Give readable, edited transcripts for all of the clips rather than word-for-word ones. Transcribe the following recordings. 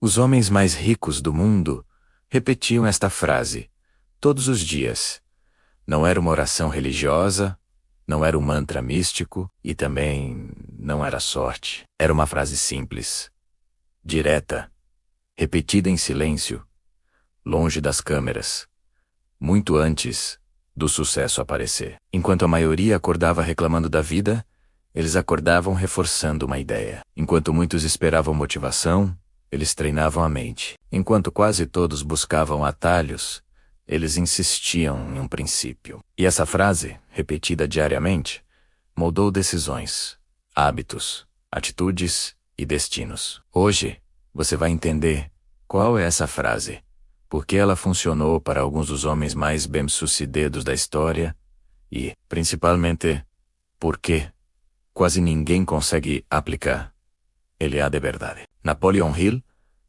Os homens mais ricos do mundo repetiam esta frase todos os dias. Não era uma oração religiosa, não era um mantra místico e também não era sorte. Era uma frase simples, direta, repetida em silêncio, longe das câmeras, muito antes do sucesso aparecer. Enquanto a maioria acordava reclamando da vida, eles acordavam reforçando uma ideia. Enquanto muitos esperavam motivação, eles treinavam a mente. Enquanto quase todos buscavam atalhos, eles insistiam em um princípio. E essa frase, repetida diariamente, moldou decisões, hábitos, atitudes e destinos. Hoje, você vai entender qual é essa frase, por que ela funcionou para alguns dos homens mais bem-sucedidos da história e, principalmente, por que quase ninguém consegue aplicar ele de verdade. Napoleon Hill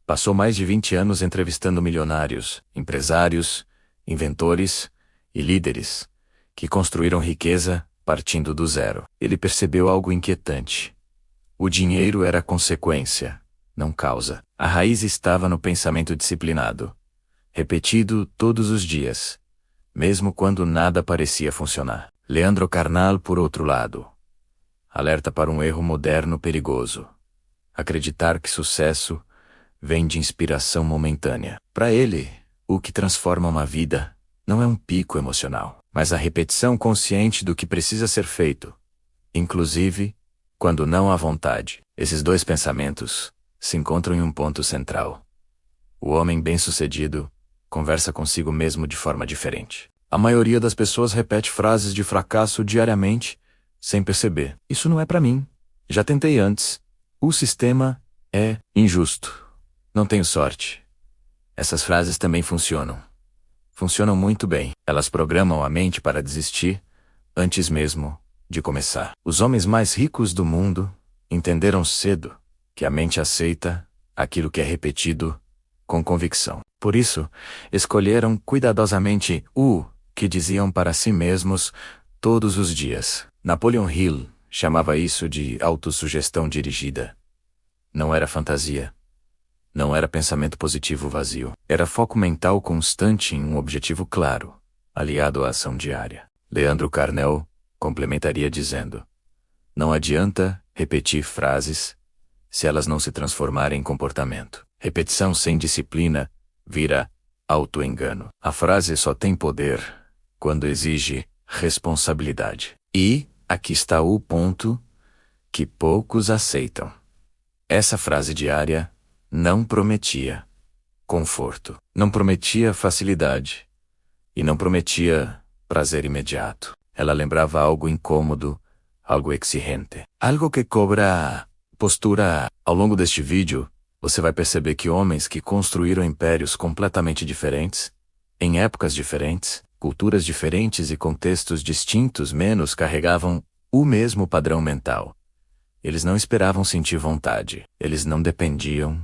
passou mais de 20 anos entrevistando milionários, empresários, inventores e líderes que construíram riqueza partindo do zero. Ele percebeu algo inquietante. O dinheiro era consequência, não causa. A raiz estava no pensamento disciplinado, repetido todos os dias, mesmo quando nada parecia funcionar. Leandro Carnal, por outro lado, alerta para um erro moderno perigoso: acreditar que sucesso vem de inspiração momentânea. Para ele, o que transforma uma vida não é um pico emocional, mas a repetição consciente do que precisa ser feito, inclusive quando não há vontade. Esses dois pensamentos se encontram em um ponto central. O homem bem-sucedido conversa consigo mesmo de forma diferente. A maioria das pessoas repete frases de fracasso diariamente, sem perceber. Isso não é para mim. Já tentei antes. O sistema é injusto. Não tenho sorte. Essas frases também funcionam. Funcionam muito bem. Elas programam a mente para desistir antes mesmo de começar. Os homens mais ricos do mundo entenderam cedo que a mente aceita aquilo que é repetido com convicção. Por isso, escolheram cuidadosamente o que diziam para si mesmos todos os dias. Napoleon Hill chamava isso de autossugestão dirigida. Não era fantasia. Não era pensamento positivo vazio. Era foco mental constante em um objetivo claro, aliado à ação diária. Leandro Carnal complementaria dizendo: não adianta repetir frases se elas não se transformarem em comportamento. Repetição sem disciplina vira auto-engano. A frase só tem poder quando exige responsabilidade. E aqui está o ponto que poucos aceitam. Essa frase diária não prometia conforto, não prometia facilidade e não prometia prazer imediato. Ela lembrava algo incômodo, algo exigente, algo que cobra postura. Ao longo deste vídeo, você vai perceber que homens que construíram impérios completamente diferentes, em épocas diferentes, culturas diferentes e contextos distintos menos carregavam o mesmo padrão mental. Eles não esperavam sentir vontade. Eles não dependiam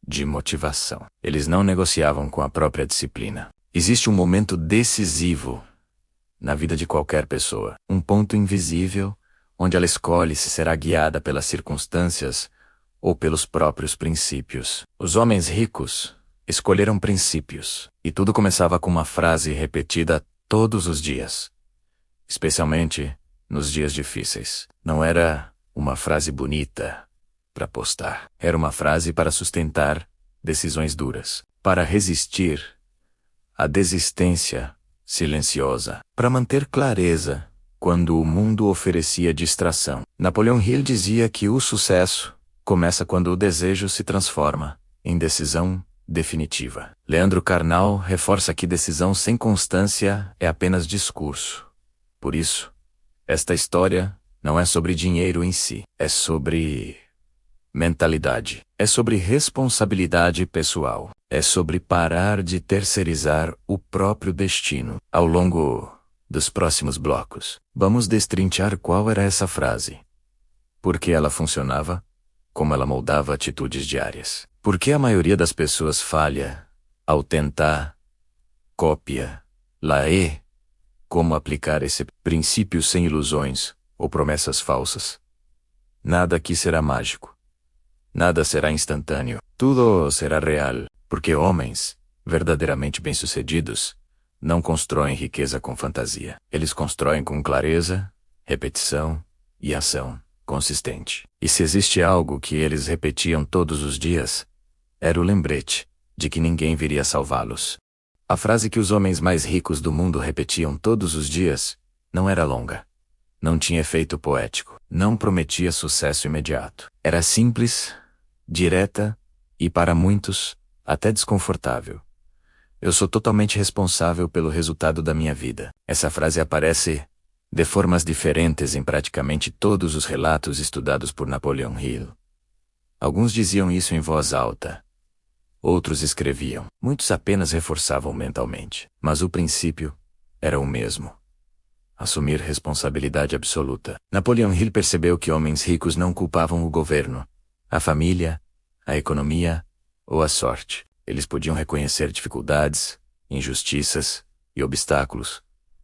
de motivação. Eles não negociavam com a própria disciplina. Existe um momento decisivo na vida de qualquer pessoa. Um ponto invisível onde ela escolhe se será guiada pelas circunstâncias ou pelos próprios princípios. Os homens ricos escolheram princípios. E tudo começava com uma frase repetida todos os dias. Especialmente nos dias difíceis. Não era uma frase bonita para postar. Era uma frase para sustentar decisões duras. Para resistir à desistência silenciosa. Para manter clareza quando o mundo oferecia distração. Napoleon Hill dizia que o sucesso começa quando o desejo se transforma em decisão definitiva. Leandro Carnal reforça que decisão sem constância é apenas discurso. Por isso, esta história não é sobre dinheiro em si. É sobre mentalidade. É sobre responsabilidade pessoal. É sobre parar de terceirizar o próprio destino. Ao longo dos próximos blocos, vamos destrinchar qual era essa frase. Por que ela funcionava? Como ela moldava atitudes diárias. Por que a maioria das pessoas falha ao tentar, cópia, e como aplicar esse princípio sem ilusões ou promessas falsas? Nada aqui será mágico. Nada será instantâneo. Tudo será real, porque homens, verdadeiramente bem-sucedidos, não constroem riqueza com fantasia. Eles constroem com clareza, repetição e ação consistente. E se existe algo que eles repetiam todos os dias, era o lembrete de que ninguém viria salvá-los. A frase que os homens mais ricos do mundo repetiam todos os dias não era longa. Não tinha efeito poético. Não prometia sucesso imediato. Era simples, direta e, para muitos, até desconfortável. Eu sou totalmente responsável pelo resultado da minha vida. Essa frase aparece de formas diferentes em praticamente todos os relatos estudados por Napoleon Hill. Alguns diziam isso em voz alta. Outros escreviam. Muitos apenas reforçavam mentalmente. Mas o princípio era o mesmo. Assumir responsabilidade absoluta. Napoleon Hill percebeu que homens ricos não culpavam o governo, a família, a economia ou a sorte. Eles podiam reconhecer dificuldades, injustiças e obstáculos,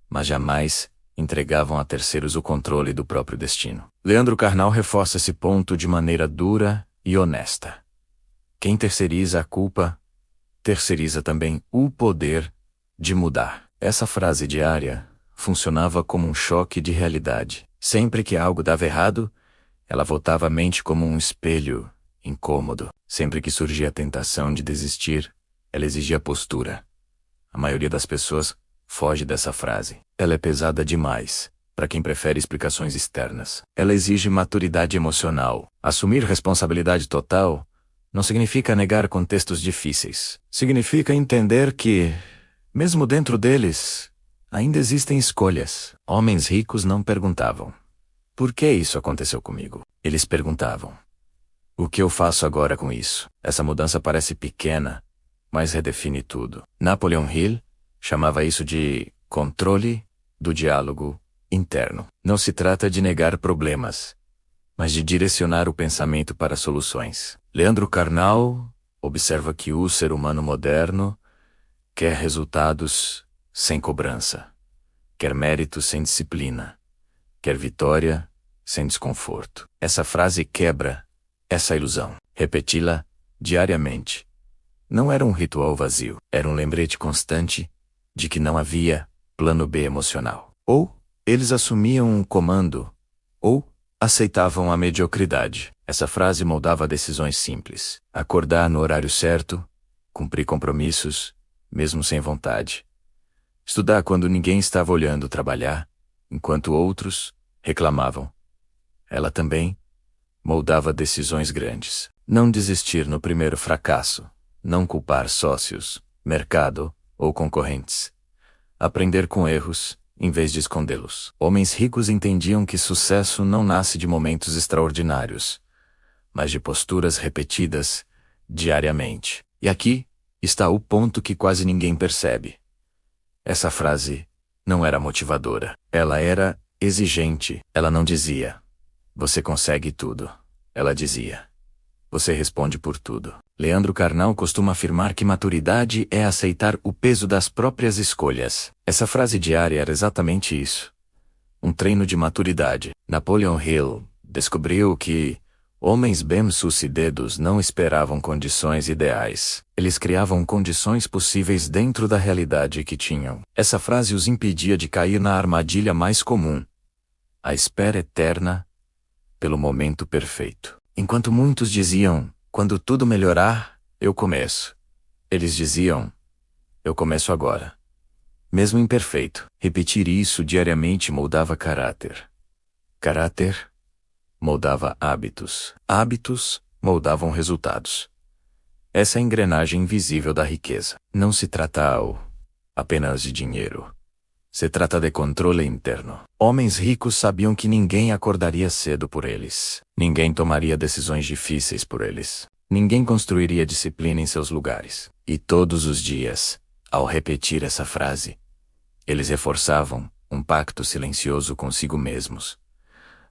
mas jamais entregavam a terceiros o controle do próprio destino. Leandro Carnal reforça esse ponto de maneira dura e honesta. Quem terceiriza a culpa, terceiriza também o poder de mudar. Essa frase diária funcionava como um choque de realidade. Sempre que algo dava errado, ela voltava à mente como um espelho incômodo. Sempre que surgia a tentação de desistir, ela exigia postura. A maioria das pessoas foge dessa frase. Ela é pesada demais para quem prefere explicações externas. Ela exige maturidade emocional. Assumir responsabilidade total não significa negar contextos difíceis. Significa entender que, mesmo dentro deles, ainda existem escolhas. Homens ricos não perguntavam: por que isso aconteceu comigo? Eles perguntavam: o que eu faço agora com isso? Essa mudança parece pequena, mas redefine tudo. Napoleon Hill chamava isso de controle do diálogo interno. Não se trata de negar problemas, mas de direcionar o pensamento para soluções. Leandro Carnal observa que o ser humano moderno quer resultados sem cobrança, quer mérito sem disciplina, quer vitória sem desconforto. Essa frase quebra essa ilusão. Repeti-la diariamente não era um ritual vazio, era um lembrete constante de que não havia plano B emocional. Ou eles assumiam um comando, ou aceitavam a mediocridade. Essa frase moldava decisões simples. Acordar no horário certo, cumprir compromissos, mesmo sem vontade. Estudar quando ninguém estava olhando, trabalhar, enquanto outros reclamavam. Ela também moldava decisões grandes. Não desistir no primeiro fracasso. Não culpar sócios, mercado ou concorrentes. Aprender com erros, em vez de escondê-los. Homens ricos entendiam que sucesso não nasce de momentos extraordinários, mas de posturas repetidas diariamente. E aqui está o ponto que quase ninguém percebe. Essa frase não era motivadora. Ela era exigente. Ela não dizia: você consegue tudo. Ela dizia: você responde por tudo. Leandro Carnal costuma afirmar que maturidade é aceitar o peso das próprias escolhas. Essa frase diária era exatamente isso. Um treino de maturidade. Napoleon Hill descobriu que homens bem-sucedidos não esperavam condições ideais. Eles criavam condições possíveis dentro da realidade que tinham. Essa frase os impedia de cair na armadilha mais comum: a espera eterna pelo momento perfeito. Enquanto muitos diziam: quando tudo melhorar, eu começo. Eles diziam: eu começo agora. Mesmo imperfeito, repetir isso diariamente moldava caráter. Caráter moldava hábitos. Hábitos moldavam resultados. Essa é a engrenagem invisível da riqueza. Não se trata apenas de dinheiro. Se trata de controle interno. Homens ricos sabiam que ninguém acordaria cedo por eles. Ninguém tomaria decisões difíceis por eles. Ninguém construiria disciplina em seus lugares. E todos os dias, ao repetir essa frase, eles reforçavam um pacto silencioso consigo mesmos.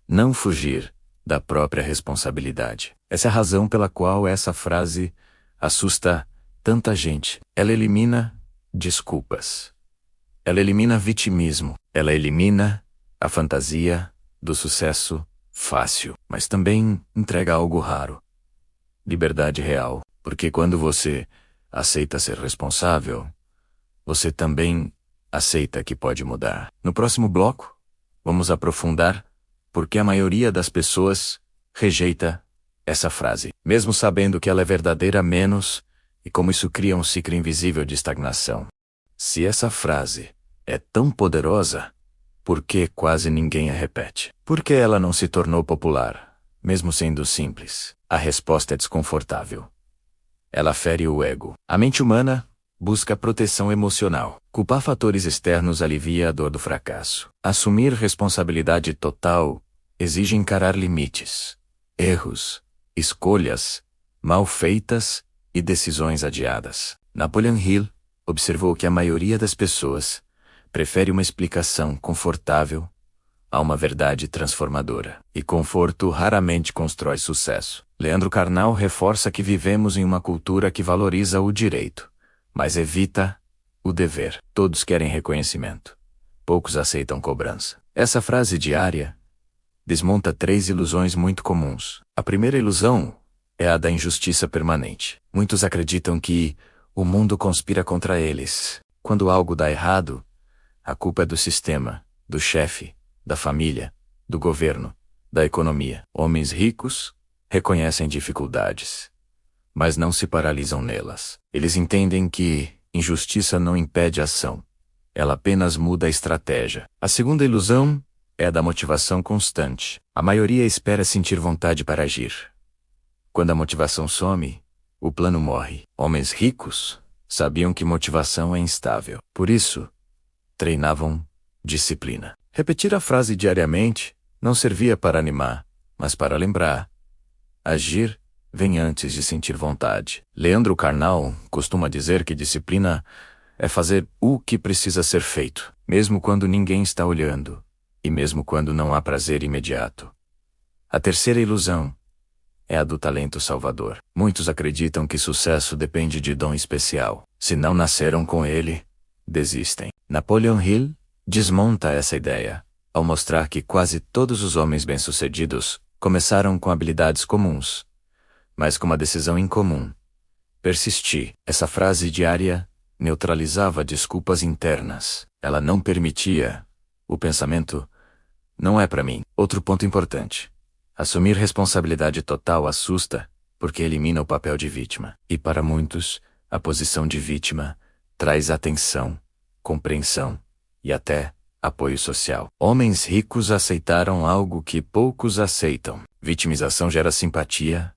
Não fugir da própria responsabilidade. Essa é a razão pela qual essa frase assusta tanta gente. Ela elimina desculpas. Ela elimina vitimismo. Ela elimina a fantasia do sucesso fácil. Mas também entrega algo raro: liberdade real, porque quando você aceita ser responsável, você também aceita que pode mudar. No próximo bloco, vamos aprofundar por que a maioria das pessoas rejeita essa frase, mesmo sabendo que ela é verdadeira menos, e como isso cria um ciclo invisível de estagnação. Se essa frase é tão poderosa, por que quase ninguém a repete? Por que ela não se tornou popular, mesmo sendo simples? A resposta é desconfortável. Ela fere o ego. A mente humana busca proteção emocional. Culpar fatores externos alivia a dor do fracasso. Assumir responsabilidade total exige encarar limites, erros, escolhas mal feitas e decisões adiadas. Napoleon Hill observou que a maioria das pessoas prefere uma explicação confortável a uma verdade transformadora. E conforto raramente constrói sucesso. Leandro Carnal reforça que vivemos em uma cultura que valoriza o direito, mas evita o dever. Todos querem reconhecimento. Poucos aceitam cobrança. Essa frase diária desmonta 3 ilusões muito comuns. A primeira ilusão é a da injustiça permanente. Muitos acreditam que o mundo conspira contra eles. Quando algo dá errado, a culpa é do sistema, do chefe, da família, do governo, da economia. Homens ricos reconhecem dificuldades, mas não se paralisam nelas. Eles entendem que injustiça não impede a ação. Ela apenas muda a estratégia. A segunda ilusão é a da motivação constante. A maioria espera sentir vontade para agir. Quando a motivação some, o plano morre. Homens ricos sabiam que motivação é instável. Por isso, treinavam disciplina. Repetir a frase diariamente não servia para animar, mas para lembrar. Agir vem antes de sentir vontade. Leandro Carnal costuma dizer que disciplina é fazer o que precisa ser feito, mesmo quando ninguém está olhando, e mesmo quando não há prazer imediato. A terceira ilusão é a do talento salvador. Muitos acreditam que sucesso depende de dom especial. Se não nasceram com ele, desistem. Napoleon Hill desmonta essa ideia, ao mostrar que quase todos os homens bem-sucedidos começaram com habilidades comuns, mas com uma decisão incomum: persistir. Essa frase diária neutralizava desculpas internas. Ela não permitia o pensamento "não é para mim". Outro ponto importante: assumir responsabilidade total assusta, porque elimina o papel de vítima. E para muitos, a posição de vítima traz atenção, compreensão e até apoio social. Homens ricos aceitaram algo que poucos aceitam. Vitimização gera simpatia,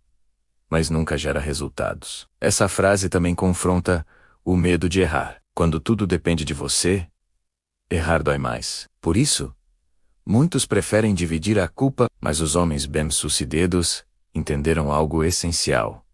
mas nunca gera resultados. Essa frase também confronta o medo de errar. Quando tudo depende de você, errar dói mais. Por isso, muitos preferem dividir a culpa, mas os homens bem-sucedidos entenderam algo essencial: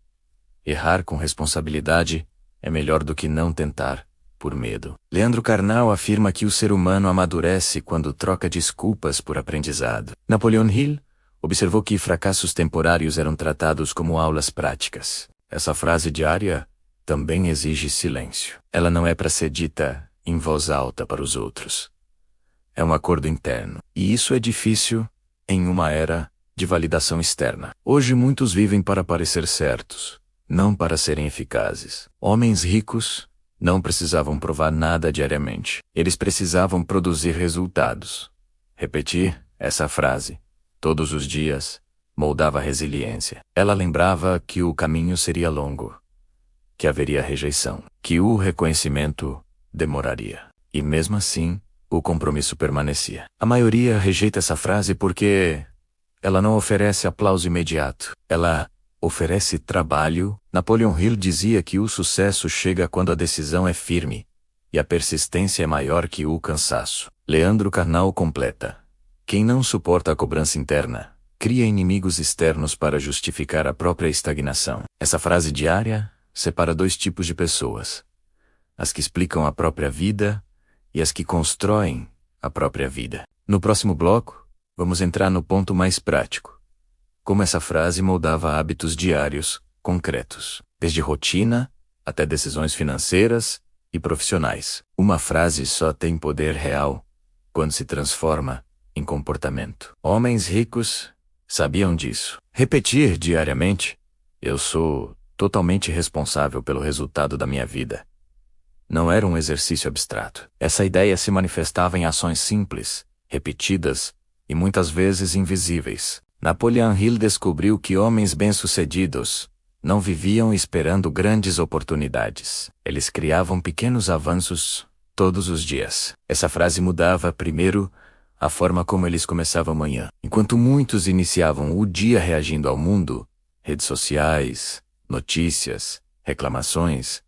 errar com responsabilidade é melhor do que não tentar por medo. Leandro Carnal afirma que o ser humano amadurece quando troca desculpas por aprendizado. Napoleon Hill observou que fracassos temporários eram tratados como aulas práticas. Essa frase diária também exige silêncio. Ela não é para ser dita em voz alta para os outros. É um acordo interno. E isso é difícil em uma era de validação externa. Hoje muitos vivem para parecer certos, não para serem eficazes. Homens ricos não precisavam provar nada diariamente. Eles precisavam produzir resultados. Repetir essa frase todos os dias moldava a resiliência. Ela lembrava que o caminho seria longo, que haveria rejeição, que o reconhecimento demoraria. E mesmo assim, o compromisso permanecia. A maioria rejeita essa frase porque ela não oferece aplauso imediato. Ela oferece trabalho. Napoleon Hill dizia que o sucesso chega quando a decisão é firme e a persistência é maior que o cansaço. Leandro Carnal completa: quem não suporta a cobrança interna, cria inimigos externos para justificar a própria estagnação. Essa frase diária separa 2 tipos de pessoas: as que explicam a própria vida e as que constroem a própria vida. No próximo bloco, vamos entrar no ponto mais prático: como essa frase moldava hábitos diários, concretos, desde rotina até decisões financeiras e profissionais. Uma frase só tem poder real quando se transforma em comportamento. Homens ricos sabiam disso. Repetir diariamente Eu sou totalmente responsável pelo resultado da minha vida. Não era um exercício abstrato. Essa ideia se manifestava em ações simples, repetidas e muitas vezes invisíveis. Napoleon Hill descobriu que homens bem-sucedidos não viviam esperando grandes oportunidades. Eles criavam pequenos avanços todos os dias. Essa frase mudava, primeiro, a forma como eles começavam a manhã. Enquanto muitos iniciavam o dia reagindo ao mundo, redes sociais, notícias, reclamações,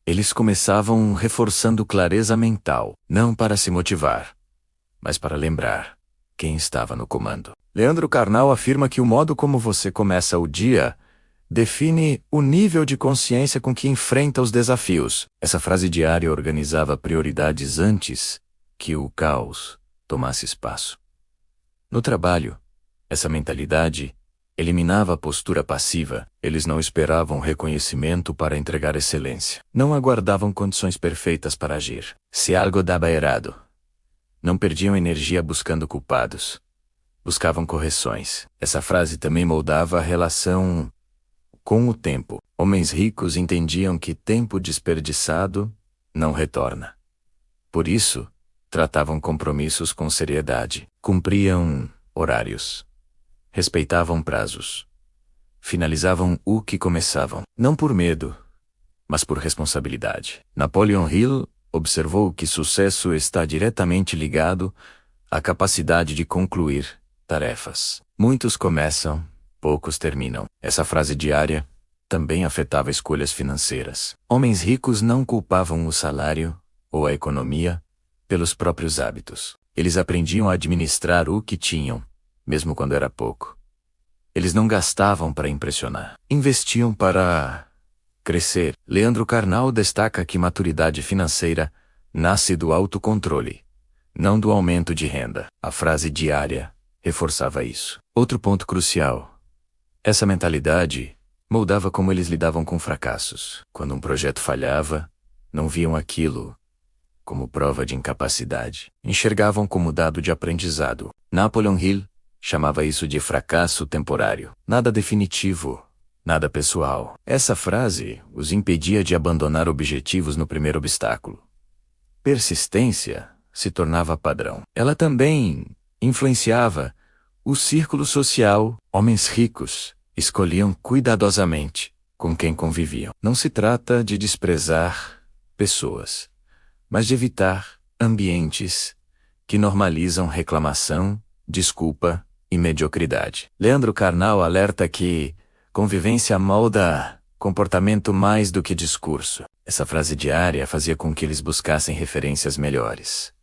eles começavam reforçando clareza mental, não para se motivar, mas para lembrar quem estava no comando. Leandro Carnal afirma que o modo como você começa o dia define o nível de consciência com que enfrenta os desafios. Essa frase diária organizava prioridades antes que o caos tomasse espaço. No trabalho, essa mentalidade eliminava a postura passiva. Eles não esperavam reconhecimento para entregar excelência. Não aguardavam condições perfeitas para agir. Se algo dava errado, não perdiam energia buscando culpados. Buscavam correções. Essa frase também moldava a relação com o tempo. Homens ricos entendiam que tempo desperdiçado não retorna. Por isso, tratavam compromissos com seriedade. Cumpriam horários. Respeitavam prazos. Finalizavam o que começavam. Não por medo, mas por responsabilidade. Napoleon Hill observou que sucesso está diretamente ligado à capacidade de concluir tarefas. Muitos começam, poucos terminam. Essa frase diária também afetava escolhas financeiras. Homens ricos não culpavam o salário ou a economia pelos próprios hábitos. Eles aprendiam a administrar o que tinham, mesmo quando era pouco. Eles não gastavam para impressionar. Investiam para crescer. Leandro Carnal destaca que maturidade financeira nasce do autocontrole, não do aumento de renda. A frase diária reforçava isso. Outro ponto crucial. Essa mentalidade moldava como eles lidavam com fracassos. Quando um projeto falhava, não viam aquilo como prova de incapacidade. Enxergavam como dado de aprendizado. Napoleon Hill chamava isso de fracasso temporário. Nada definitivo, nada pessoal. Essa frase os impedia de abandonar objetivos no primeiro obstáculo. Persistência se tornava padrão. Ela também influenciava o círculo social. Homens ricos escolhiam cuidadosamente com quem conviviam. Não se trata de desprezar pessoas, mas de evitar ambientes que normalizam reclamação, desculpa e mediocridade. Leandro Carnal alerta que convivência molda comportamento mais do que discurso. Essa frase diária fazia com que eles buscassem referências melhores.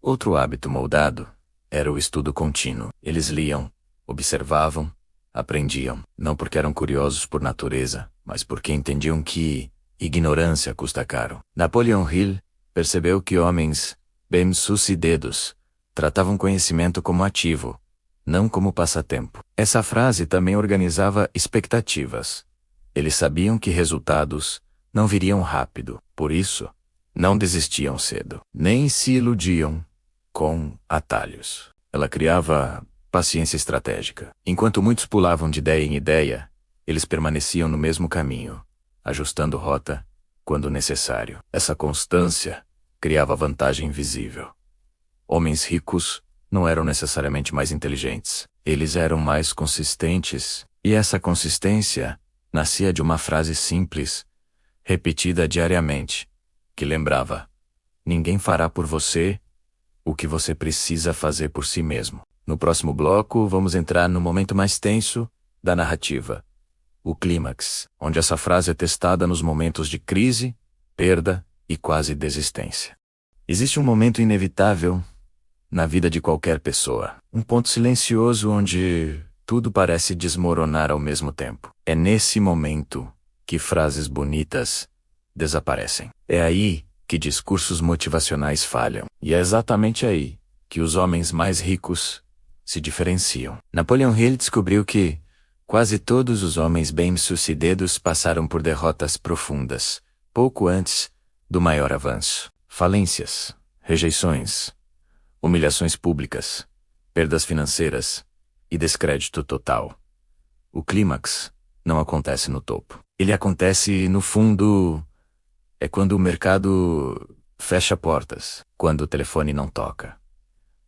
Outro hábito moldado era o estudo contínuo. Eles liam, observavam, aprendiam, não porque eram curiosos por natureza, mas porque entendiam que ignorância custa caro. Napoleon Hill percebeu que homens bem-sucedidos tratavam conhecimento como ativo, não como passatempo. Essa frase também organizava expectativas. Eles sabiam que resultados não viriam rápido, por isso, não desistiam cedo, nem se iludiam com atalhos. Ela criava paciência estratégica. Enquanto muitos pulavam de ideia em ideia, eles permaneciam no mesmo caminho, ajustando rota quando necessário. Essa constância criava vantagem visível. Homens ricos não eram necessariamente mais inteligentes. Eles eram mais consistentes, e essa consistência nascia de uma frase simples, repetida diariamente, que lembrava: ninguém fará por você o que você precisa fazer por si mesmo. No próximo bloco, vamos entrar no momento mais tenso da narrativa, o clímax, onde essa frase é testada nos momentos de crise, perda e quase desistência. Existe um momento inevitável na vida de qualquer pessoa, um ponto silencioso onde tudo parece desmoronar ao mesmo tempo. É nesse momento que frases bonitas desaparecem. É aí que discursos motivacionais falham. E é exatamente aí que os homens mais ricos se diferenciam. Napoleon Hill descobriu que quase todos os homens bem-sucedidos passaram por derrotas profundas, pouco antes do maior avanço. Falências, rejeições, humilhações públicas, perdas financeiras e descrédito total. O clímax não acontece no topo. Ele acontece no fundo. É quando o mercado fecha portas, quando o telefone não toca,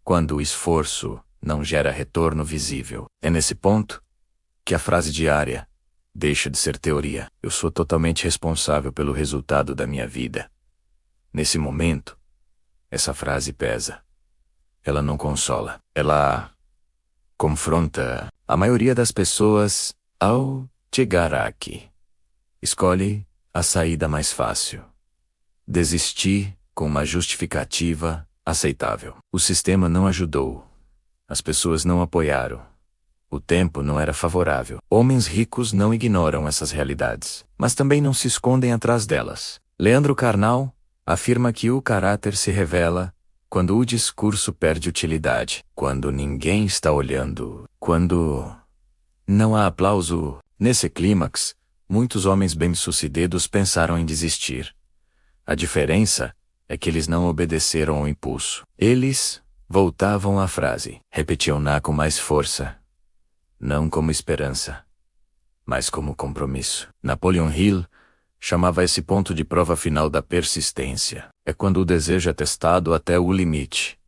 quando o esforço não gera retorno visível. É nesse ponto que a frase diária deixa de ser teoria. Eu sou totalmente responsável pelo resultado da minha vida. Nesse momento, essa frase pesa. Ela não consola. Ela confronta a maioria das pessoas ao chegar aqui. Escolhe a saída mais fácil. Desistir com uma justificativa aceitável. O sistema não ajudou. As pessoas não apoiaram. O tempo não era favorável. Homens ricos não ignoram essas realidades, mas também não se escondem atrás delas. Leandro Carnal afirma que o caráter se revela quando o discurso perde utilidade, quando ninguém está olhando, quando não há aplauso. Nesse clímax, muitos homens bem-sucedidos pensaram em desistir. A diferença é que eles não obedeceram ao impulso. Eles voltavam à frase, repetiam-na com mais força, não como esperança, mas como compromisso. Napoleon Hill chamava esse ponto de prova final da persistência. É quando o desejo é testado até o limite.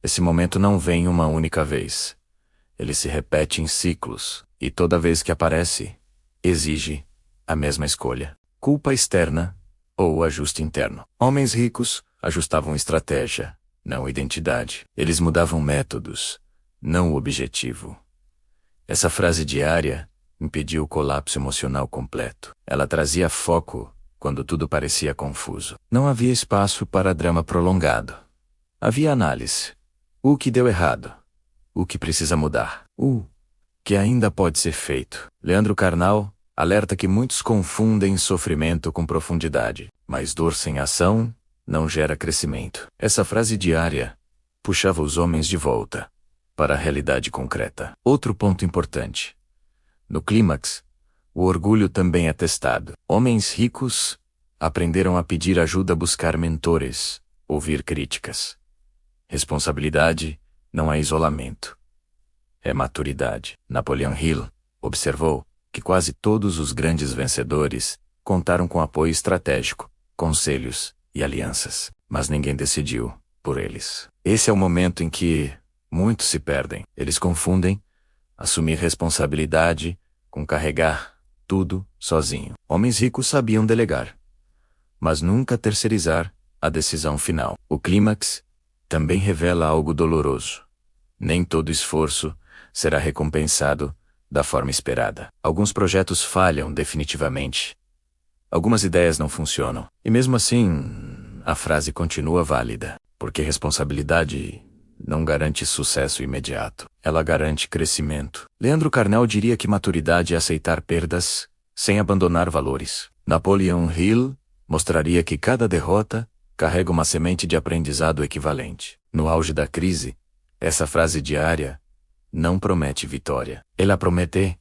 Esse momento não vem uma única vez. Ele se repete em ciclos, e toda vez que aparece, exige a mesma escolha. Culpa externa ou ajuste interno. Homens ricos ajustavam estratégia, não identidade. Eles mudavam métodos, não o objetivo. Essa frase diária impediu o colapso emocional completo. Ela trazia foco quando tudo parecia confuso. Não havia espaço para drama prolongado. Havia análise. O que deu errado? O que precisa mudar? O que ainda pode ser feito? Leandro Carnal alerta que muitos confundem sofrimento com profundidade, mas dor sem ação não gera crescimento. Essa frase diária puxava os homens de volta para a realidade concreta. Outro ponto importante. No clímax, o orgulho também é testado. Homens ricos aprenderam a pedir ajuda, buscar mentores, ouvir críticas. Responsabilidade não é isolamento. É maturidade. Napoleon Hill observou que quase todos os grandes vencedores contaram com apoio estratégico, conselhos e alianças, mas ninguém decidiu por eles. Esse é o momento em que muitos se perdem. Eles confundem assumir responsabilidade com carregar tudo sozinho. Homens ricos sabiam delegar, mas nunca terceirizar a decisão final. O clímax também revela algo doloroso. Nem todo esforço será recompensado da forma esperada. Alguns projetos falham definitivamente. Algumas ideias não funcionam. E mesmo assim, a frase continua válida, porque responsabilidade não garante sucesso imediato. Ela garante crescimento. Leandro Carnal diria que maturidade é aceitar perdas sem abandonar valores. Napoleon Hill mostraria que cada derrota carrega uma semente de aprendizado equivalente. No auge da crise, essa frase diária não promete vitória. Ela promete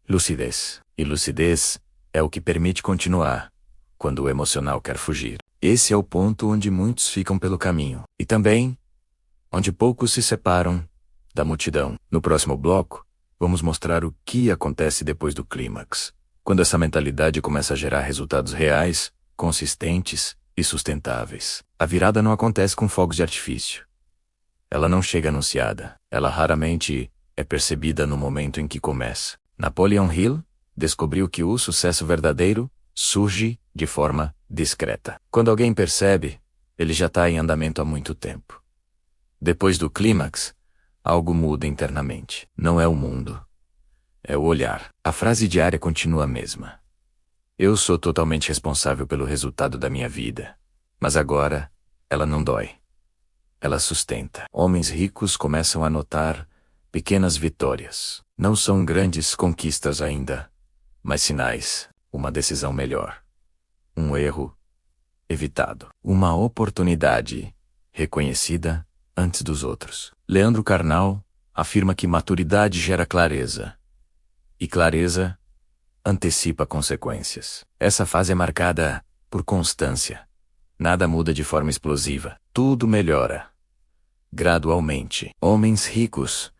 lucidez. E lucidez é o que permite continuar quando o emocional quer fugir. Esse é o ponto onde muitos ficam pelo caminho. E também onde poucos se separam da multidão. No próximo bloco, vamos mostrar o que acontece depois do clímax, quando essa mentalidade começa a gerar resultados reais, consistentes e sustentáveis. A virada não acontece com fogos de artifício. Ela não chega anunciada. Ela raramente é percebida no momento em que começa. Napoleon Hill descobriu que o sucesso verdadeiro surge de forma discreta. Quando alguém percebe, ele já está em andamento há muito tempo. Depois do clímax, algo muda internamente. Não é o mundo. É o olhar. A frase diária continua a mesma. Eu sou totalmente responsável pelo resultado da minha vida. Mas agora, ela não dói. Ela sustenta. Homens ricos começam a notar pequenas vitórias. Não são grandes conquistas ainda, mas sinais, uma decisão melhor. Um erro evitado. Uma oportunidade reconhecida antes dos outros. Leandro Carnal afirma que maturidade gera clareza. E clareza antecipa consequências. Essa fase é marcada por constância. Nada muda de forma explosiva. Tudo melhora. Gradualmente, homens ricos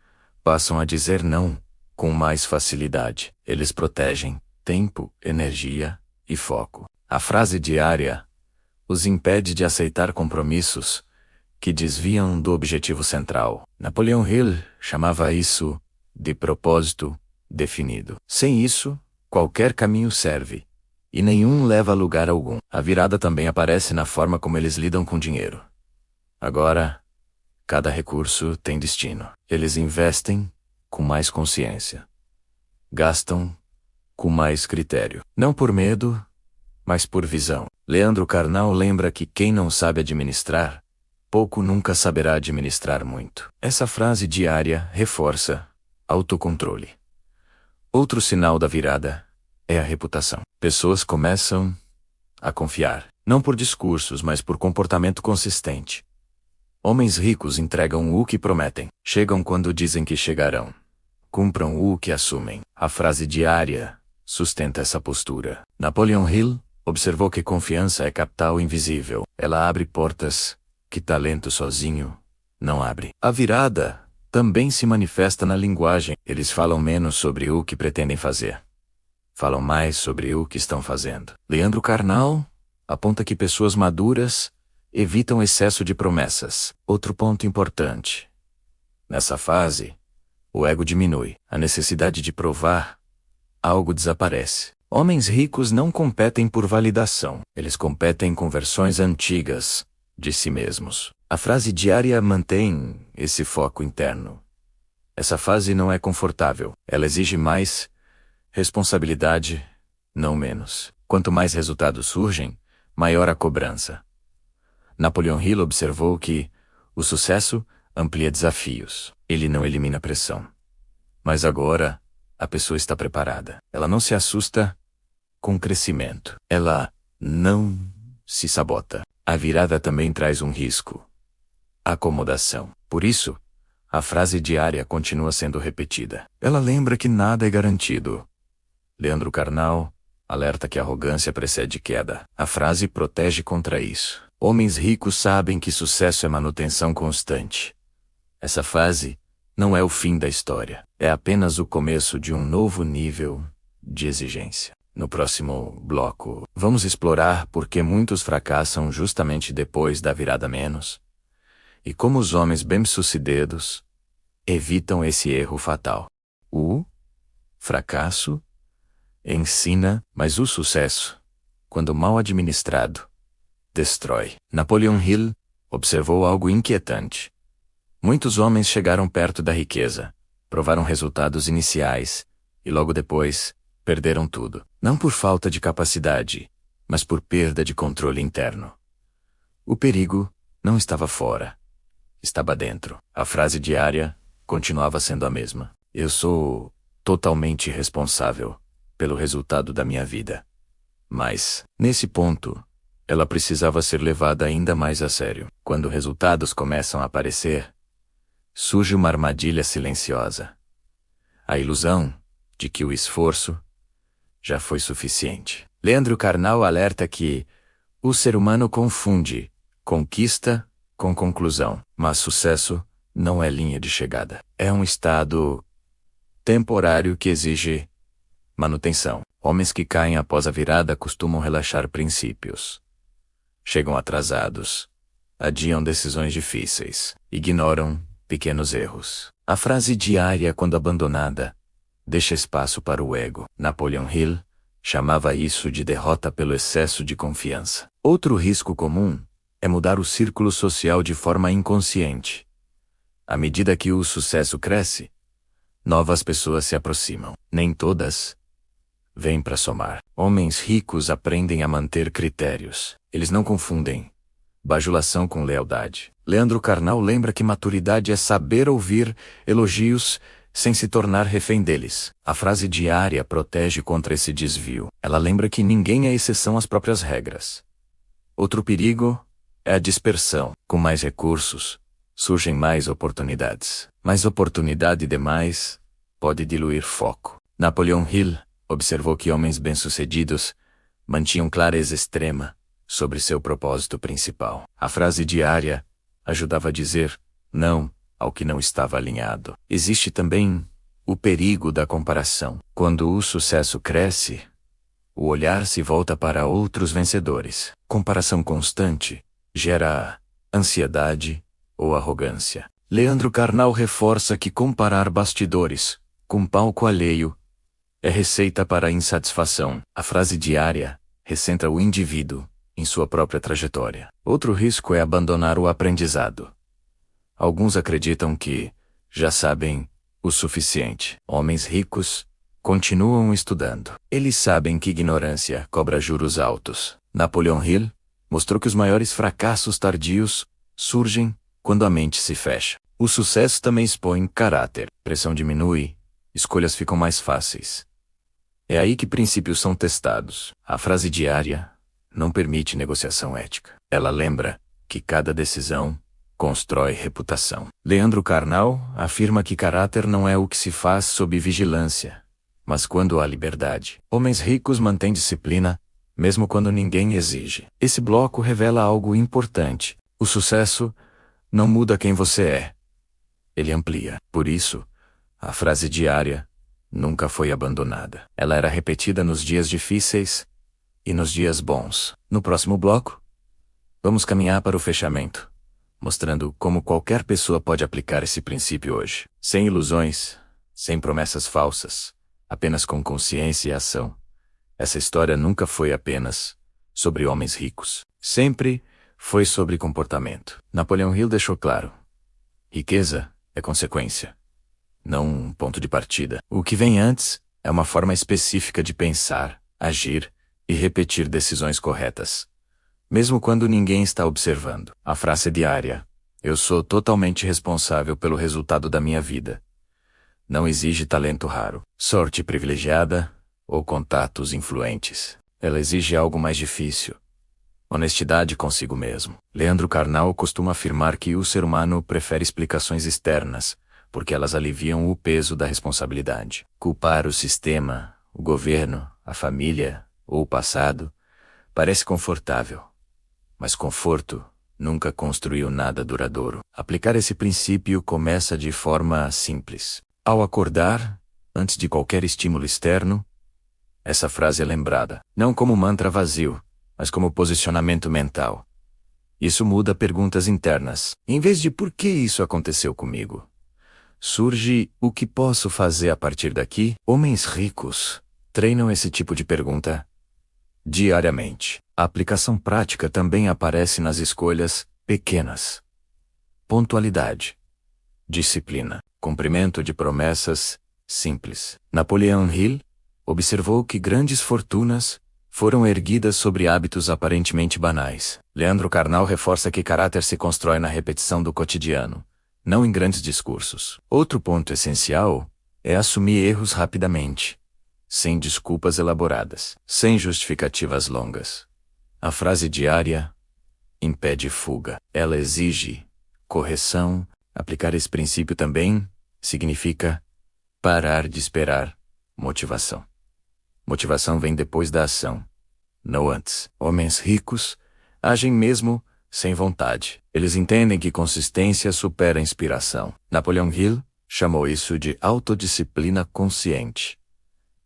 passam a dizer não com mais facilidade. Eles protegem tempo, energia e foco. A frase diária os impede de aceitar compromissos que desviam do objetivo central. Napoleon Hill chamava isso de propósito definido. Sem isso, qualquer caminho serve, e nenhum leva a lugar algum. A virada também aparece na forma como eles lidam com dinheiro. Agora, cada recurso tem destino. Eles investem com mais consciência. Gastam com mais critério. Não por medo, mas por visão. Leandro Carnal lembra que quem não sabe administrar, pouco nunca saberá administrar muito. Essa frase diária reforça autocontrole. Outro sinal da virada é a reputação. Pessoas começam a confiar, não por discursos, mas por comportamento consistente. Homens ricos entregam o que prometem, chegam quando dizem que chegarão, cumpram o que assumem. A frase diária sustenta essa postura. Napoleon Hill observou que confiança é capital invisível. Ela abre portas que talento sozinho não abre. A virada também se manifesta na linguagem. Eles falam menos sobre o que pretendem fazer. Falam mais sobre o que estão fazendo. Leandro Carnal aponta que pessoas maduras evitam excesso de promessas. Outro ponto importante. Nessa fase, o ego diminui. A necessidade de provar algo desaparece. Homens ricos não competem por validação. Eles competem com versões antigas de si mesmos. A frase diária mantém esse foco interno. Essa fase não é confortável. Ela exige mais responsabilidade, não menos. Quanto mais resultados surgem, maior a cobrança. Napoleon Hill observou que o sucesso amplia desafios. Ele não elimina pressão. Mas agora, a pessoa está preparada. Ela não se assusta com o crescimento. Ela não se sabota. A virada também traz um risco: acomodação. Por isso, a frase diária continua sendo repetida. Ela lembra que nada é garantido. Leandro Carnal alerta que a arrogância precede queda. A frase protege contra isso. Homens ricos sabem que sucesso é manutenção constante. Essa fase não é o fim da história. É apenas o começo de um novo nível de exigência. No próximo bloco, vamos explorar por que muitos fracassam justamente depois da virada menos e como os homens bem-sucedidos evitam esse erro fatal. O fracasso ensina, mas o sucesso, quando mal administrado, destrói. Napoleon Hill observou algo inquietante. Muitos homens chegaram perto da riqueza, provaram resultados iniciais e logo depois perderam tudo. Não por falta de capacidade, mas por perda de controle interno. O perigo não estava fora, estava dentro. A frase diária continuava sendo a mesma. Eu sou totalmente responsável pelo resultado da minha vida. Mas, nesse ponto, ela precisava ser levada ainda mais a sério. Quando resultados começam a aparecer, surge uma armadilha silenciosa. A ilusão de que o esforço já foi suficiente. Leandro Carnal alerta que o ser humano confunde conquista com conclusão, mas sucesso não é linha de chegada. É um estado temporário que exige manutenção. Homens que caem após a virada costumam relaxar princípios. Chegam atrasados, adiam decisões difíceis, ignoram pequenos erros. A frase diária, quando abandonada, deixa espaço para o ego. Napoleon Hill chamava isso de derrota pelo excesso de confiança. Outro risco comum é mudar o círculo social de forma inconsciente. À medida que o sucesso cresce, novas pessoas se aproximam. Nem todas vêm para somar. Homens ricos aprendem a manter critérios. Eles não confundem bajulação com lealdade. Leandro Carnal lembra que maturidade é saber ouvir elogios sem se tornar refém deles. A frase diária protege contra esse desvio. Ela lembra que ninguém é exceção às próprias regras. Outro perigo é a dispersão. Com mais recursos, surgem mais oportunidades. Mas oportunidade demais pode diluir foco. Napoleon Hill observou que homens bem-sucedidos mantinham clareza extrema sobre seu propósito principal. A frase diária ajudava a dizer não ao que não estava alinhado. Existe também O perigo da comparação. Quando o sucesso cresce, o olhar se volta para outros vencedores. Comparação constante gera ansiedade ou arrogância. Leandro Carnal reforça que comparar bastidores com palco alheio é receita para a insatisfação. A frase diária recentra o indivíduo em sua própria trajetória. Outro risco é abandonar o aprendizado. Alguns acreditam que já sabem o suficiente. Homens ricos continuam estudando. Eles sabem que ignorância cobra juros altos. Napoleon Hill mostrou que os maiores fracassos tardios surgem quando a mente se fecha. O sucesso também expõe caráter. Pressão diminui, escolhas ficam mais fáceis. É aí que princípios são testados. A frase diária não permite negociação ética. Ela lembra que cada decisão constrói reputação. Leandro Carnal afirma que caráter não é o que se faz sob vigilância, mas quando há liberdade. Homens ricos mantêm disciplina, mesmo quando ninguém exige. Esse bloco revela algo importante. O sucesso não muda quem você é. Ele amplia. Por isso, a frase diária nunca foi abandonada. Ela era repetida nos dias difíceis e nos dias bons. No próximo bloco, vamos caminhar para o fechamento, mostrando como qualquer pessoa pode aplicar esse princípio hoje. Sem ilusões, sem promessas falsas, apenas com consciência e ação. Essa história nunca foi apenas sobre homens ricos. Sempre foi sobre comportamento. Napoleon Hill deixou claro: riqueza é consequência, não um ponto de partida. O que vem antes é uma forma específica de pensar, agir e repetir decisões corretas, mesmo quando ninguém está observando. A frase diária: eu sou totalmente responsável pelo resultado da minha vida, não exige talento raro, sorte privilegiada ou contatos influentes. Ela exige algo mais difícil: honestidade consigo mesmo. Leandro Carnal costuma afirmar que o ser humano prefere explicações externas, porque elas aliviam o peso da responsabilidade. Culpar o sistema, o governo, a família ou o passado parece confortável, mas conforto nunca construiu nada duradouro. Aplicar esse princípio começa de forma simples. Ao acordar, antes de qualquer estímulo externo, essa frase é lembrada, não como mantra vazio, mas como posicionamento mental. Isso muda perguntas internas. Em vez de por que isso aconteceu comigo, surge o que posso fazer a partir daqui. Homens ricos treinam esse tipo de pergunta diariamente. A aplicação prática também aparece nas escolhas pequenas. Pontualidade, disciplina, cumprimento de promessas simples. Napoleon Hill observou que grandes fortunas foram erguidas sobre hábitos aparentemente banais. Leandro Carnal reforça que caráter se constrói na repetição do cotidiano, não em grandes discursos. Outro ponto essencial é assumir erros rapidamente, sem desculpas elaboradas, sem justificativas longas. A frase diária impede fuga. Ela exige correção. Aplicar esse princípio também significa parar de esperar motivação. Motivação vem depois da ação, não antes. Homens ricos agem mesmo sem vontade. Eles entendem que consistência supera a inspiração. Napoleon Hill chamou isso de autodisciplina consciente.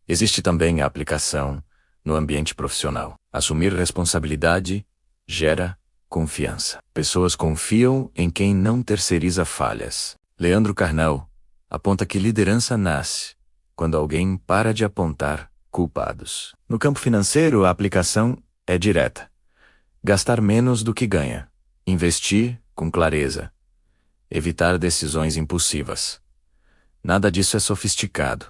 Existe também a aplicação no ambiente profissional. Assumir responsabilidade gera confiança. Pessoas confiam em quem não terceiriza falhas. Leandro Carnal aponta que liderança nasce quando alguém para de apontar culpados. No campo financeiro, a aplicação é direta. Gastar menos do que ganha. Investir com clareza. Evitar decisões impulsivas. Nada disso é sofisticado.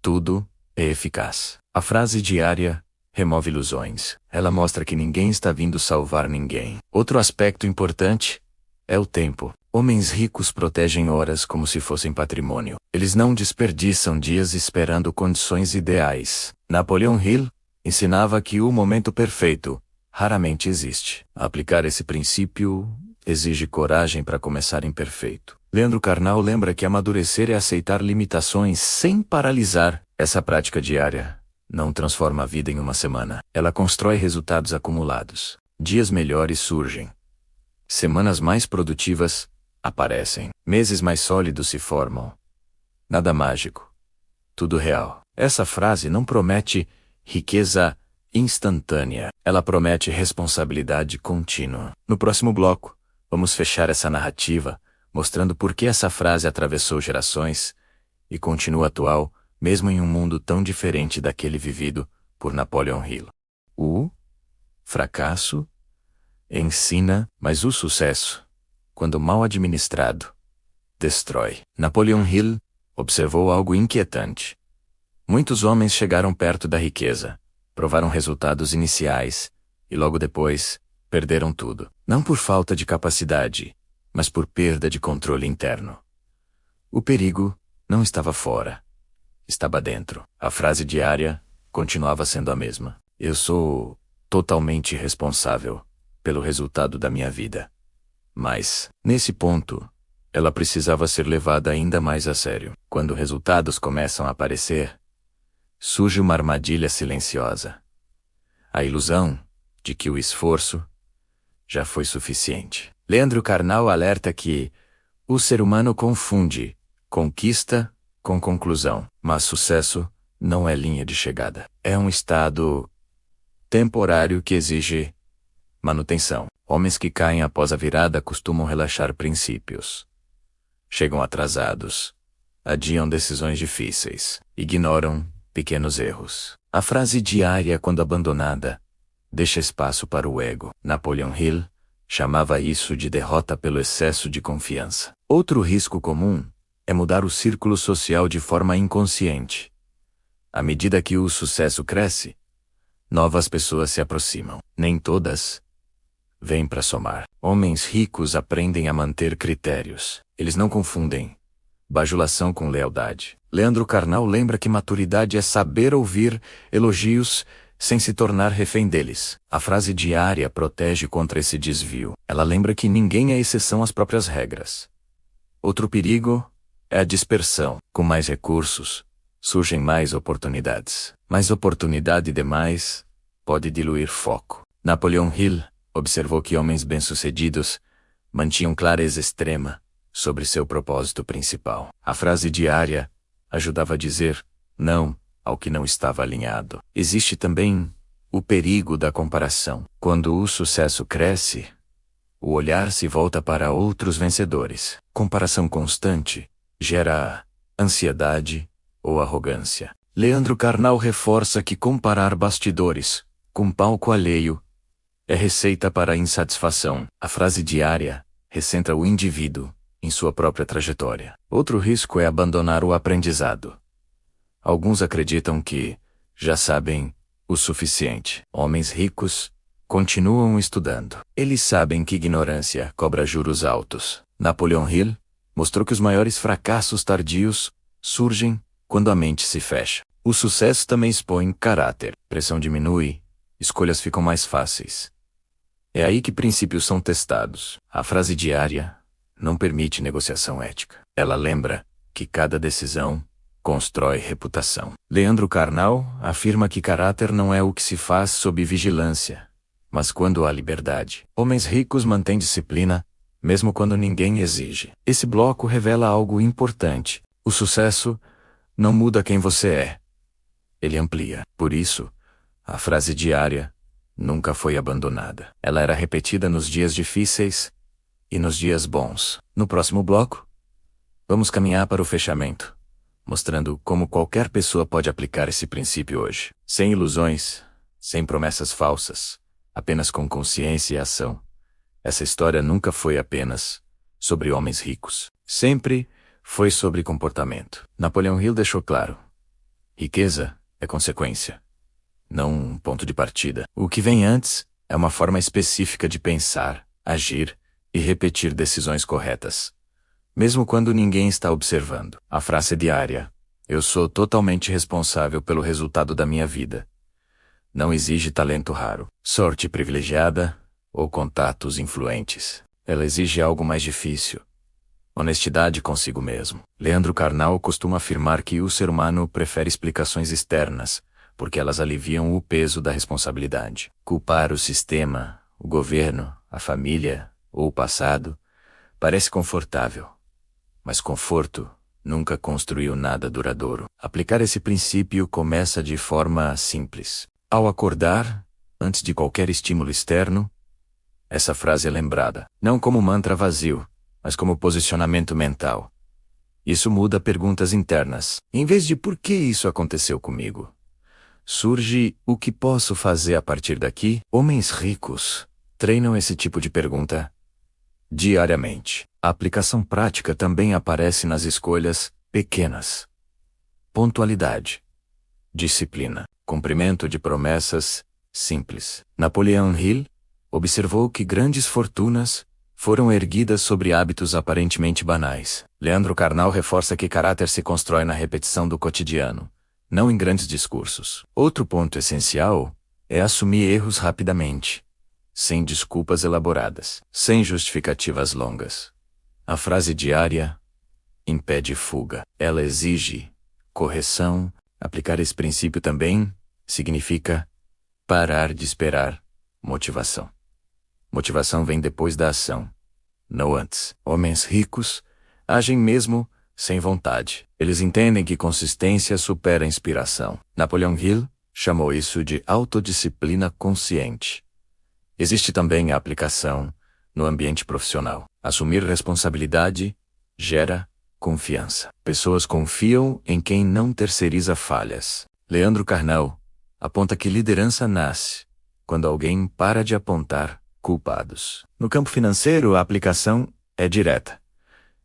Tudo é eficaz. A frase diária remove ilusões. Ela mostra que ninguém está vindo salvar ninguém. Outro aspecto importante é o tempo. Homens ricos protegem horas como se fossem patrimônio. Eles não desperdiçam dias esperando condições ideais. Napoleon Hill ensinava que o momento perfeito raramente existe. Aplicar esse princípio exige coragem para começar imperfeito. Leandro Carnal lembra que amadurecer é aceitar limitações sem paralisar. Essa prática diária não transforma a vida em uma semana. Ela constrói resultados acumulados. Dias melhores surgem. Semanas mais produtivas aparecem. Meses mais sólidos se formam. Nada mágico, tudo real. Essa frase não promete riqueza instantânea. Ela promete responsabilidade contínua. No próximo bloco, vamos fechar essa narrativa, mostrando por que essa frase atravessou gerações e continua atual, mesmo em um mundo tão diferente daquele vivido por Napoleon Hill. O fracasso ensina, mas o sucesso, quando mal administrado, destrói. Napoleon Hill observou algo inquietante. Muitos homens chegaram perto da riqueza, provaram resultados iniciais e logo depois perderam tudo. Não por falta de capacidade, mas por perda de controle interno. O perigo não estava fora, estava dentro. A frase diária continuava sendo a mesma. Eu sou totalmente responsável pelo resultado da minha vida. Mas, nesse ponto, ela precisava ser levada ainda mais a sério. Quando resultados começam a aparecer, surge uma armadilha silenciosa. A ilusão de que o esforço já foi suficiente. Leandro Carnal alerta que o ser humano confunde conquista com conclusão, mas sucesso não é linha de chegada. É um estado temporário que exige manutenção. Homens que caem após a virada costumam relaxar princípios. Chegam atrasados, adiam decisões difíceis, ignoram pequenos erros. A frase diária, quando abandonada, deixa espaço para o ego. Napoleon Hill chamava isso de derrota pelo excesso de confiança. Outro risco comum é mudar o círculo social de forma inconsciente. À medida que o sucesso cresce, novas pessoas se aproximam. Nem todas vêm para somar. Homens ricos aprendem a manter critérios. Eles não confundem bajulação com lealdade. Leandro Carnal lembra que maturidade é saber ouvir elogios sem se tornar refém deles. A frase diária protege contra esse desvio. Ela lembra que ninguém é exceção às próprias regras. Outro perigo é a dispersão. Com mais recursos, surgem mais oportunidades. Mas oportunidade demais pode diluir foco. Napoleon Hill observou que homens bem-sucedidos mantinham clareza extrema sobre seu propósito principal. A frase diária ajudava a dizer não ao que não estava alinhado. Existe também o perigo da comparação. Quando o sucesso cresce, o olhar se volta para outros vencedores. Comparação constante gera ansiedade ou arrogância. Leandro Carnal reforça que comparar bastidores com palco alheio é receita para a insatisfação. A frase diária recentra o indivíduo em sua própria trajetória. Outro risco é abandonar o aprendizado. Alguns acreditam que já sabem o suficiente. Homens ricos continuam estudando. Eles sabem que ignorância cobra juros altos. Napoleon Hill mostrou que os maiores fracassos tardios surgem quando a mente se fecha. O sucesso também expõe caráter. Pressão diminui, escolhas ficam mais fáceis. É aí que princípios são testados. A frase diária não permite negociação ética. Ela lembra que cada decisão constrói reputação. Leandro Carnal afirma que caráter não é o que se faz sob vigilância, mas quando há liberdade. Homens ricos mantêm disciplina, mesmo quando ninguém exige. Esse bloco revela algo importante. O sucesso não muda quem você é. Ele amplia. Por isso, a frase diária nunca foi abandonada. Ela era repetida nos dias difíceis e nos dias bons. No próximo bloco, vamos caminhar para o fechamento, mostrando como qualquer pessoa pode aplicar esse princípio hoje. Sem ilusões, sem promessas falsas, apenas com consciência e ação. Essa história nunca foi apenas sobre homens ricos. Sempre foi sobre comportamento. Napoleon Hill deixou claro: riqueza é consequência, não um ponto de partida. O que vem antes é uma forma específica de pensar, agir e repetir decisões corretas, mesmo quando ninguém está observando. A frase diária, eu sou totalmente responsável pelo resultado da minha vida, não exige talento raro, sorte privilegiada ou contatos influentes. Ela exige algo mais difícil: honestidade consigo mesmo. Leandro Carnal costuma afirmar que o ser humano prefere explicações externas, porque elas aliviam o peso da responsabilidade. Culpar o sistema, o governo, a família ou o passado parece confortável, mas conforto nunca construiu nada duradouro. Aplicar esse princípio começa de forma simples. Ao acordar, antes de qualquer estímulo externo, essa frase é lembrada, não como mantra vazio, mas como posicionamento mental. Isso muda perguntas internas. Em vez de por que isso aconteceu comigo, surge o que posso fazer a partir daqui? Homens ricos treinam esse tipo de pergunta diariamente. A aplicação prática também aparece nas escolhas pequenas. Pontualidade, disciplina, cumprimento de promessas simples. Napoleão Hill observou que grandes fortunas foram erguidas sobre hábitos aparentemente banais. Leandro Carnal reforça que caráter se constrói na repetição do cotidiano, não em grandes discursos. Outro ponto essencial é assumir erros rapidamente, sem desculpas elaboradas, sem justificativas longas. A frase diária impede fuga. Ela exige correção. Aplicar esse princípio também significa parar de esperar motivação. Motivação vem depois da ação, não antes. Homens ricos agem mesmo sem vontade. Eles entendem que consistência supera a inspiração. Napoleão Hill chamou isso de autodisciplina consciente. Existe também a aplicação no ambiente profissional. Assumir responsabilidade gera confiança. Pessoas confiam em quem não terceiriza falhas. Leandro Carnal aponta que liderança nasce quando alguém para de apontar culpados. No campo financeiro, a aplicação é direta.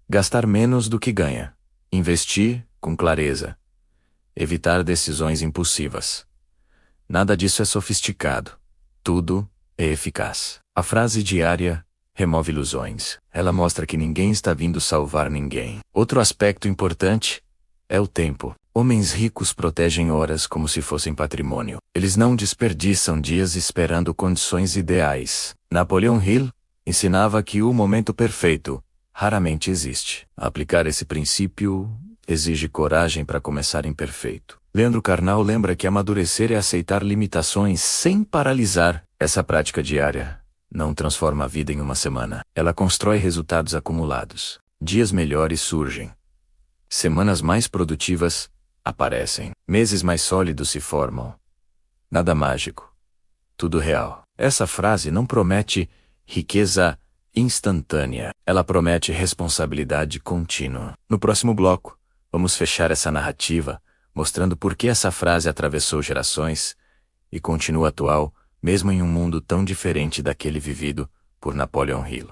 Gastar menos do que ganha. Investir com clareza. Evitar decisões impulsivas. Nada disso é sofisticado. Tudo é eficaz. A frase diária remove ilusões. Ela mostra que ninguém está vindo salvar ninguém. Outro aspecto importante é o tempo. Homens ricos protegem horas como se fossem patrimônio. Eles não desperdiçam dias esperando condições ideais. Napoleão Hill ensinava que o momento perfeito raramente existe. Aplicar esse princípio exige coragem para começar imperfeito. Leandro Carnal lembra que amadurecer é aceitar limitações sem paralisar. Essa prática diária não transforma a vida em uma semana. Ela constrói resultados acumulados. Dias melhores surgem. Semanas mais produtivas aparecem. Meses mais sólidos se formam. Nada mágico. Tudo real. Essa frase não promete riqueza instantânea. Ela promete responsabilidade contínua. No próximo bloco, vamos fechar essa narrativa, mostrando por que essa frase atravessou gerações e continua atual, mesmo em um mundo tão diferente daquele vivido por Napoleão Hill.